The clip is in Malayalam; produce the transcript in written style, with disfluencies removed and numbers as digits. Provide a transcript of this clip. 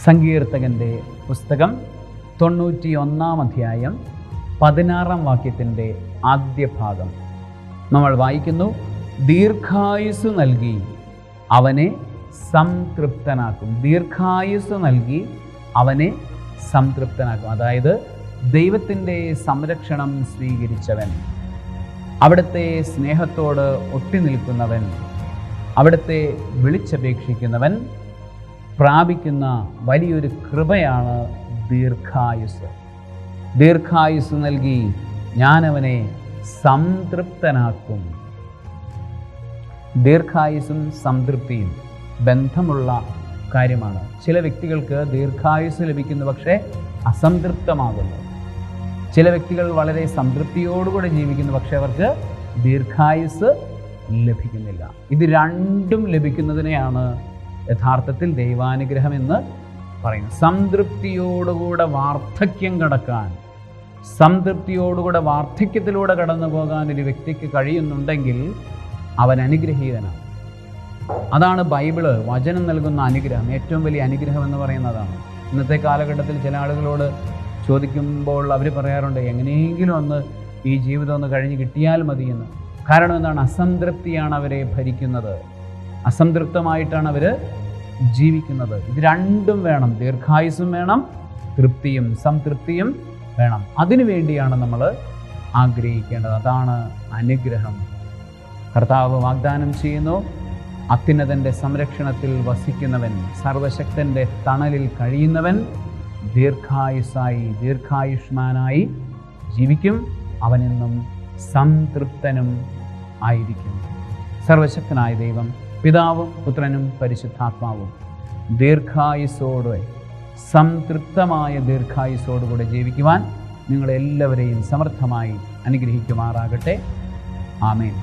സങ്കീർത്തകൻ്റെ പുസ്തകം 91 അധ്യായം 16 വാക്യത്തിൻ്റെ ആദ്യ ഭാഗം നമ്മൾ വായിക്കുന്നു. ദീർഘായുസ് നൽകി അവനെ സംതൃപ്തനാക്കും. ദീർഘായുസ് നൽകി അവനെ സംതൃപ്തനാക്കും. അതായത് ദൈവത്തിൻ്റെ സംരക്ഷണം സ്വീകരിച്ചവൻ, അവിടുത്തെ സ്നേഹത്തോട് ഒട്ടി നിൽക്കുന്നവൻ, അവിടുത്തെ വിളിച്ചപേക്ഷിക്കുന്നവൻ പ്രാപിക്കുന്ന വലിയൊരു കൃപയാണ് ദീർഘായുസ്. ദീർഘായുസ് നൽകി ഞാനവനെ സംതൃപ്തനാക്കും. ദീർഘായുസും സംതൃപ്തിയും ബന്ധമുള്ള കാര്യമാണ്. ചില വ്യക്തികൾക്ക് ദീർഘായുസ് ലഭിക്കുന്നു, പക്ഷേ അസംതൃപ്തമാകുന്നു. ചില വ്യക്തികൾ വളരെ സംതൃപ്തിയോടുകൂടെ ജീവിക്കുന്നു, പക്ഷേ അവർക്ക് ദീർഘായുസ് ലഭിക്കുന്നില്ല. ഇത് രണ്ടും ലഭിക്കുന്നതിനെയാണ് യഥാർത്ഥത്തിൽ ദൈവാനുഗ്രഹം എന്ന് പറയുന്നത്. സംതൃപ്തിയോടുകൂടെ വാർദ്ധക്യം കടക്കാൻ, സംതൃപ്തിയോടുകൂടെ വാർദ്ധക്യത്തിലൂടെ കടന്നു പോകാൻ ഒരു വ്യക്തിക്ക് കഴിയുന്നുണ്ടെങ്കിൽ അവൻ അനുഗ്രഹീതനാണ്. അതാണ് ബൈബിള് വചനം നൽകുന്ന അനുഗ്രഹം. ഏറ്റവും വലിയ അനുഗ്രഹം എന്ന് പറയുന്നതാണ്. ഇന്നത്തെ കാലഘട്ടത്തിൽ ചില ആളുകളോട് ചോദിക്കുമ്പോൾ അവർ പറയാറുണ്ട്, എങ്ങനെയെങ്കിലും ഒന്ന് ഈ ജീവിതം ഒന്ന് കഴിഞ്ഞ് കിട്ടിയാൽ മതിയെന്ന്. കാരണം എന്താണ്? അസംതൃപ്തിയാണ് അവരെ ഭരിക്കുന്നത്. അസംതൃപ്തമായിട്ടാണ് അവർ ജീവിക്കുന്നത്. ഇത് രണ്ടും വേണം. ദീർഘായുസ്സും വേണം, തൃപ്തിയും സംതൃപ്തിയും വേണം. അതിനു വേണ്ടിയാണ് നമ്മൾ ആഗ്രഹിക്കേണ്ടത്. അതാണ് അനുഗ്രഹം. കർത്താവ് വാഗ്ദാനം ചെയ്യുന്നു, അത്യുന്നതൻ്റെ സംരക്ഷണത്തിൽ വസിക്കുന്നവൻ, സർവശക്തൻ്റെ തണലിൽ കഴിയുന്നവൻ ദീർഘായുസ്സായി, ദീർഘായുഷ്മാനായി ജീവിക്കും. അവനെന്നും സംതൃപ്തനും ആയിരിക്കും. സർവശക്തനായ ദൈവം, പിതാവും പുത്രനും പരിശുദ്ധാത്മാവും ദീർഘായുസ്സോടെ, സംതൃപ്തമായ ദീർഘായുസ്സോടുകൂടെ ജീവിക്കുവാൻ നിങ്ങളെല്ലാവരെയും സമർത്ഥമായി അനുഗ്രഹിക്കുമാറാകട്ടെ. ആമേൻ.